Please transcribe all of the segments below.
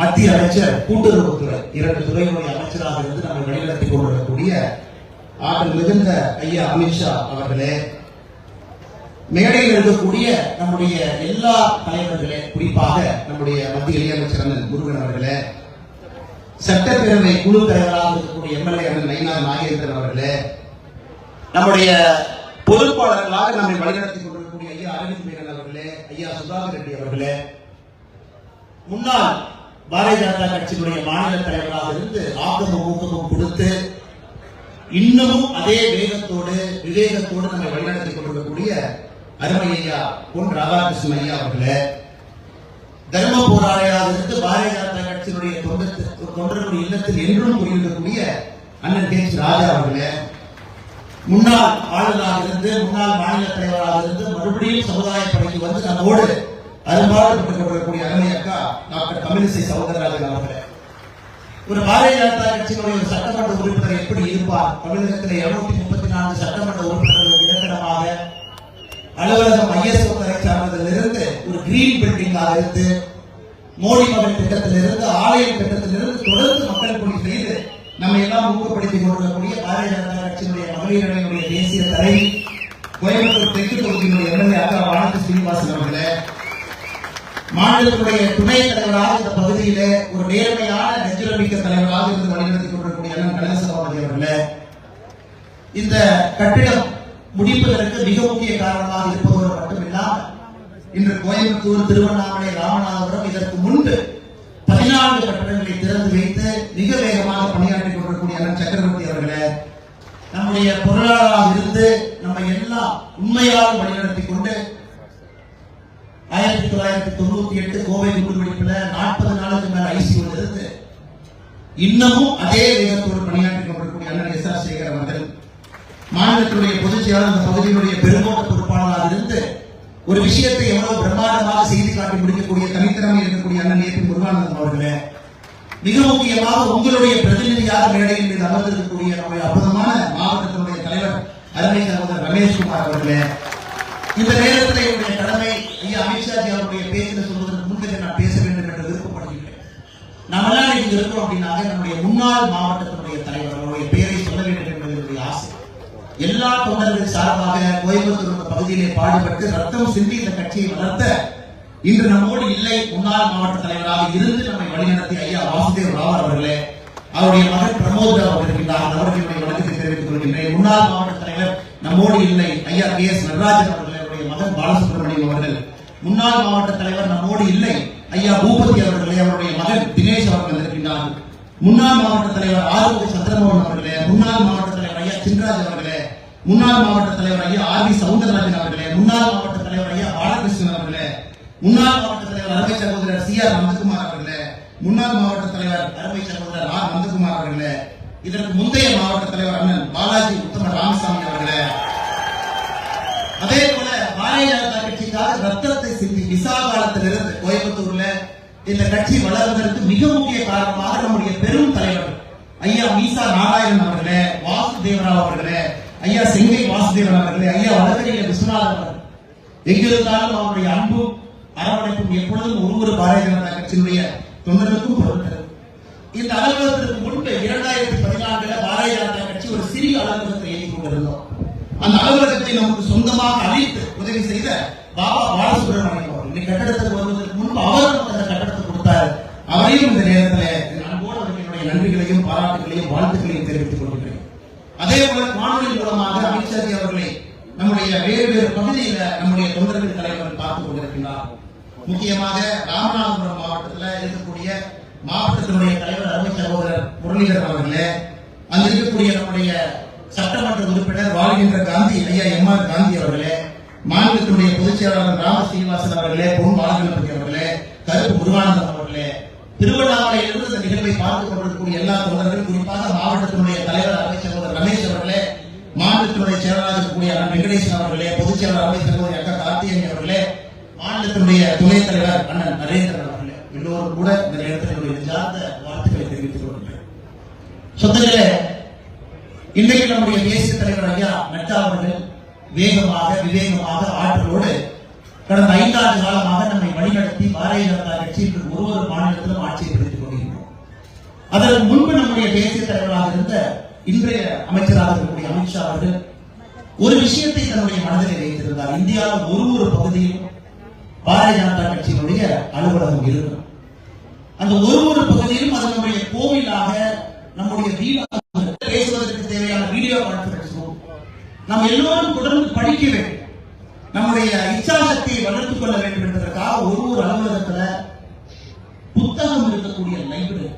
மத்திய அமைச்சர் கூட்டுறவுத்துறை 2 துறையினுடைய அமைச்சராக இருந்து நம்ம வழிநடத்தி கொண்டிருக்கக்கூடிய ஆற்றல் மிகுந்த ஐயா அமித்ஷா அவர்களே, மேடையில் இருக்கக்கூடிய நம்முடைய எல்லா தலைவர்களே, குறிப்பாக நம்முடைய மத்திய இணையமைச்சர் அண்ணன் முருகன் அவர்களே, சட்டப்பேரவை குழு தலைவராக இருக்கக்கூடிய எம்எல்ஏ அண்ணன் நயினார் நாகேந்திரன் அவர்களே, நம்முடைய பொறுப்பாளர்களாக நம்மை வழிநடத்தி கொண்டிருக்கக்கூடிய ஐயா அரவிந்த் மேனன் அவர்களே, ஐயா சுதாகர் ரெட்டி அவர்களே, முன்னாள் பாரதிய ஜனதா கட்சியினுடைய மாநில தலைவராக இருந்து ஆக்கமும் ஊக்கமும் கொடுத்து இன்னமும் அதே வேகத்தோடு விவேகத்தோடு நம்மை வழிநடத்திக் கொண்டிருக்கக்கூடிய அருமை ஐயா பொன் ராதாகிருஷ்ணன் ஐயா அவர்களே, தர்ம போராளியாக இருந்து பாரதிய ஜனதா கட்சியினுடைய தொண்டர்களுடைய இல்லத்தில் என்றும் கூறியிருக்கக்கூடிய அண்ணன் கே.சி. ராஜா அவர்களே, முன்னாள் ஆளுநராக இருந்து முன்னாள் மாநில தலைவராக இருந்து மறுபடியும் சமுதாய பணிக்கு வந்து நம்மோடு அரும்பாடுபட்டுக் கொண்டிருக்கக்கூடிய அருமை அக்கா டாக்டர் தமிழிசை சவுந்தரராஜன் அவர்களே, ஒரு பாரதிய ஜனதா கட்சியினுடைய ஒரு சட்டமன்ற உறுப்பினர் எப்படி இருப்பார்? தமிழகத்தில் 234 சட்டமன்ற உறுப்பினர்களுக்கு இலக்கணமாக அலுவலகம் ஐஎஸ்ஓ தரை சார்ந்ததிலிருந்து ஒரு கிரீன் பில்டிங்காக இருந்து மோடி மகன் திட்டத்திலிருந்து ஆலயம் திட்டத்திலிருந்து தொடர்ந்து மக்கள் பணி செய்து நம்ம எல்லாம் ஊக்கப்படுத்திக் கொண்டிருக்கக்கூடிய பாரதிய ஜனதா கட்சியினுடைய மகளிர் அணியினுடைய தேசிய தலைவி கோயம்புத்தூர் தெற்கு தொகுதியினுடைய எம்எல்ஏ அக்கா வானதி ஸ்ரீனிவாசன் அவர்களே, மாநிலத்துடைய துணைத் தலைவராக இந்த பகுதியிலே ஒரு நேர்மையான நெஞ்சுரமிக்க தலைவராக இருந்து வழிநடத்திக் கொண்டிருக்கக்கூடிய அண்ணன் கணேசபாபதி அவர்களே, இந்த கட்டிடம் முடிப்பதற்கு மிக முக்கிய காரணமாக இருப்பதோடு மட்டுமில்லாமல் இன்று கோயம்புத்தூர், திருவண்ணாமலை, ராமநாதபுரம் இதற்கு முன்பு 14 கட்டடங்களை திறந்து வைத்து மிக வேகமாக பணியாற்றிக் கொண்டிருக்கக்கூடிய அண்ணன் சக்கரவர்த்தி அவர்களே, நம்முடைய பொருளாளராக இருந்து நம்ம எல்லாம் உண்மையாக வழிநடத்திக் கொண்டு 1998 கோவை குண்டுவெடிப்புல 40 நாளுக்கு மேல ஐசியூல இருந்து இன்னமும் அதே வேகத்தோடு பணியாற்றிக் கொண்டிருக்கக்கூடிய அண்ணன் எஸ்.ஆர். சேகர் அவர்கள், மாநிலத்தினுடைய பொதுச் செயலாளர் இந்த பகுதியினுடைய பெருங்கோட்ட பொறுப்பாளராக இருந்து ஒரு விஷயத்தை எவ்வளவு பிரம்மாண்டமாக செய்து காட்டி முடிக்கக்கூடிய தனித்திறமை இருக்கக்கூடிய அண்ணன் ஏ.பி. முருகானந்தம் அவர்களே, மிக முக்கியமாக உங்களுடைய பிரதிநிதியாக மேடையின் மீது அமர்ந்திருக்கக்கூடிய நம்முடைய அற்புதமான மாவட்டத்தினுடைய தலைவர் அருமை சகோதரர் ரமேஷ்குமார் அவர்களே, இந்த நேரத்தில் என்னுடைய கடமை ஐயா அமித்ஷாஜி அவருடைய பேச்சில் சொல்வதற்கு முன்பே நான் பேச வேண்டும் என்று விருப்பப்படுகிறேன். நாம் எல்லாம் இங்கு இருக்கிறோம் அப்படின்னாக நம்முடைய முன்னாள் மாவட்டத்தினுடைய தலைவர் அவருடைய பெயரை சொல்ல வேண்டும் என்பது என்னுடைய ஆசை. எல்லா தொண்டர்கள் சார்பாக கோயம்புத்தூர் பகுதியிலே பாடுபட்டு ரத்தம் சிந்தி இந்த கட்சியை வளர்த்த இன்று நம்மோடு இல்லை முன்னாள் மாவட்ட தலைவராக இருந்து நம்மை வழிநடத்திய ஐயா வாசுதேவ் ராவ் அவர்களே, அவருடைய மகன் பிரமோத் ராவ் இருக்கின்றார், அவர்களுடைய வழக்கத்தை தெரிவித்துக் கொள்கின்றேன். முன்னாள் மாவட்ட தலைவர் நம்மோடு இல்லை ஐயா கே.எஸ். நடராஜன் அவர்கள், மகன் பாலசுப்ரமணியம் அவர்கள், முன்னாள் மாவட்ட தலைவர் நம்மோடு இல்லை ஐயா பூபதி அவர்களே, அவருடைய மகன் தினேஷ் அவர்கள் இருக்கின்றார். முன்னாள் மாவட்ட தலைவர் ஆறுமுக சந்திரமோகன் அவர்களே, முன்னாள் மாவட்ட தலைவர் ஐயா சின்ராஜ் அவர்களே, முன்னாள் மாவட்ட தலைவர் ஐயா ஆர்.வி. சவுந்தரராஜன் அவர்களே, முன்னாள் மாவட்ட தலைவர் ஐயா பாலகிருஷ்ணன் அவர்களே, முன்னாள் மாவட்ட தலைவர் அருமை சகோதரர் சி.ஆர். நந்தகுமார் அவர்களே, முன்னாள் மாவட்ட தலைவர் அருமை சகோதரர் ஆர். நந்தகுமார் அவர்களே, இதற்கு முந்தைய மாவட்ட தலைவர் அண்ணன் பாலாஜி உத்தம ராமசாமி அவர்களே, அதே போல பாரதிய ஜனதா கட்சிக்காக ரத்தத்தை சிந்தி விசா காலத்திலிருந்து கோயம்புத்தூர்ல இந்த கட்சி வளர்வதற்கு மிக முக்கிய காரணமாக நம்முடைய பெரும் தலைவர் ஐயா மீசா நாராயணன் அவர்களே, வாசுதேவராவ் அவர்களே, ஐயா செங்கை வாசுதேவன் அவர்களே, ஐயா வடகரையில விஸ்வநாதன் அவர்கள், எங்கிருந்தாலும் அவருடைய அன்பும் அரவணைப்பும் எப்பொழுதும் ஒவ்வொரு பாரதிய ஜனதா கட்சியினுடைய தொண்டர்களுக்கும் பொருட்கள். இந்த அலுவலகத்திற்கு முன்பு 2014 பாரதிய ஜனதா கட்சி ஒரு சிறிய அலுவலகத்தை இயக்கிக் கொண்டிருந்தோம். அந்த அலுவலகத்தை நமக்கு சொந்தமாக அளித்து உதவி செய்த பாபா பாலசுப்ரமணியம் அவர்கள் கட்டடத்துக்கு வருவதற்கு முன்பு அவர் அந்த கட்டடத்தை கொடுத்தார். அவரையும் இந்த நேரத்தில் அன்போடு அவர்களுடைய நன்றிகளையும் பாராட்டுகளையும் வாழ்த்துக்களையும் தெரிவித்துக் கொள்கிறேன். அதே போல காணொலி மூலமாக அமித்ஷாஜி அவர்களை நம்முடைய வேறு வேறு பகுதியில நம்முடைய தொண்டர்கள் தலைவர்கள் பார்த்துக் கொண்டிருக்கிறார். முக்கியமாக ராமநாதபுரம் மாவட்டத்தில் இருக்கக்கூடிய மாவட்டத்தினுடைய தலைவர் அருமை சகோதரர் முரளிதரன் அவர்களே, அங்கு இருக்கக்கூடிய நம்முடைய சட்டமன்ற உறுப்பினர் வாழ்கின்ற காந்தி ஐயா எம்.ஆர். காந்தி அவர்களே, மாநிலத்தினுடைய பொதுச் செயலாளர் ராம சீனிவாசன் அவர்களே, பொன் பாலகணபதி அவர்களே, கருப்பு முருகானந்தம் அவர்களே, திருவண்ணாமலையிலிருந்து இந்த நிகழ்வை பார்த்துக் கொண்டிருக்கக்கூடிய எல்லா தொண்டர்கள், குறிப்பாக மாவட்டத்தினுடைய தலைவர் அருமை சகோதரர் ரமேஷ் அவர்களே, மாநிலத்தினுடைய செயலாளர் இருக்கக்கூடிய அண்ணன் வெங்கடேசன் அவர்களே, பொதுச் செயலாளர் அருமை சகோதரி அக்கா கார்த்திகேயன் அவர்களே, மாநிலத்தினுடைய துணைத் தலைவர் அண்ணன் நரேந்திரன் அவர்களே, எல்லோரும் கூட இந்த நேரத்தில் என்னுடைய சார்ந்த வாழ்த்துக்களை தெரிவித்துக் கொள்கிறேன். சொந்தங்களே, இன்றைக்கு நம்முடைய தேசிய தலைவர் ஐயா நட்டா அவர்கள் வேகமாக விவேகமாக ஆற்றலோடு கடந்த 5 ஆண்டு காலமாக நம்மை வழிநடத்தி பாரதிய ஜனதா கட்சியின் ஒரு மாநிலத்திலும் ஆட்சியை பிடித்துக் கொண்டிருக்கிறோம். அதற்கு முன்பு நம்முடைய தேசிய தலைவராக இருந்த இன்றைய அமைச்சராக இருக்கக்கூடிய அமித்ஷா அவர்கள் ஒரு விஷயத்தை தன்னுடைய மனதில் வைத்திருந்தார். இந்தியாவில் ஒரு பகுதியிலும் பாரதிய ஜனதா கட்சியினுடைய அலுவலகம் இருக்கும். அந்த ஒரு பகுதியிலும் அது நம்முடைய கோவிலாக, நம்முடைய வீடாக, பேசுவதற்கு தேவையான வீடியோ கான்பரன்ஸ் ரூம், நாம் எல்லோரும் தொடர்ந்து படிக்க வேண்டும், நம்முடைய இச்சாசக்தியை வளர்த்துக் கொள்ள வேண்டும் என்பதற்காக ஒரு அலுவலகத்துல புத்தகம் இருக்கக்கூடிய லைப்ரரி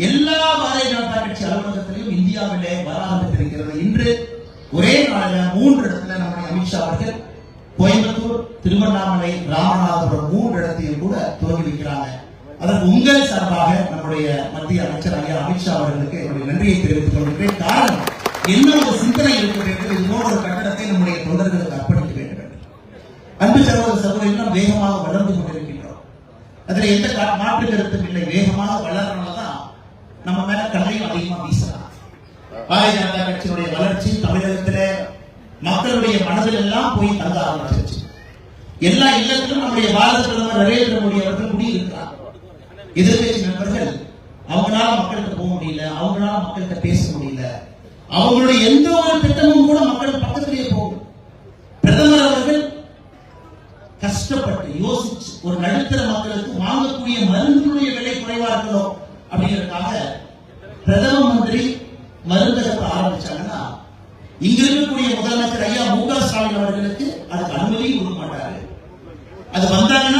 எல்லா பாரதிய ஜனதா கட்சி அலுவலகத்திலையும் இந்தியாவிலே வர ஆரம்பித்திருக்கிறது. இன்று ஒரே நாளில் 3 இடத்துல நம்முடைய அமித்ஷா அவர்கள் கோயம்புத்தூர், திருவண்ணாமலை, ராமநாதபுரம் 3 இடத்தையும் கூட துவங்கி வைக்கிறாங்க. அதற்கு உங்கள் சார்பாக நம்முடைய மத்திய அமைச்சர் ஐயா அமித்ஷா அவர்களுக்கு என்னுடைய நன்றியை தெரிவித்துக் கொள்கிறேன். காரணம், என்ன ஒரு சிந்தனை இருக்க வேண்டும், இது போன்ற ஒரு கட்டடத்தை நம்முடைய தொண்டர்களுக்கு அர்ப்பணிக்க வேண்டும். அன்பு சகோதர சகோதரிகள் வேகமாக வளர்ந்து கொண்டிருக்கின்றோம். அதுல எந்த மாற்று கருத்தும் இல்லை. வேகமாக வளர்றதுனாலதான் நம்ம மேல கல்லையும் அதிகமா வீசலாம். பாரதிய ஜனதா கட்சியினுடைய வளர்ச்சி தமிழகத்தில மக்களுடைய மனதில் எல்லாம் போய் தங்க ஆரம்பிச்சிருச்சு. எல்லா இல்லத்திலும் நம்முடைய பாரத பிரதமர் நரேந்திர மோடி அவர்கள் குடியிருக்கிறார். எதிர்கட்சி நண்பர்கள் அவங்களால மக்கள்கிட்ட போக முடியல, அவங்களால மக்கள்கிட்ட பேச முடியல, அவங்களுடைய எந்த ஒரு திட்டமும் கூட மக்கள் பக்கத்திலேயே போகும். பிரதமர் அவர்கள் கஷ்டப்பட்டு யோசிச்சு ஒரு நடுத்தர மக்களுக்கு வாங்கக்கூடிய மருந்துடைய விலை குறைவா இருக்கணும் அப்படிங்கிறதுக்காக பிரதம மந்திரி மருந்தகத்தை ஆரம்பிச்சாங்கன்னா இங்க இருக்கக்கூடிய முதலமைச்சர் ஐயா மு க ஸ்டாலின் அவர்களுக்கு அதுக்கு அனுமதியும் கொடுக்க மாட்டாரு. அது வந்தாங்கன்னா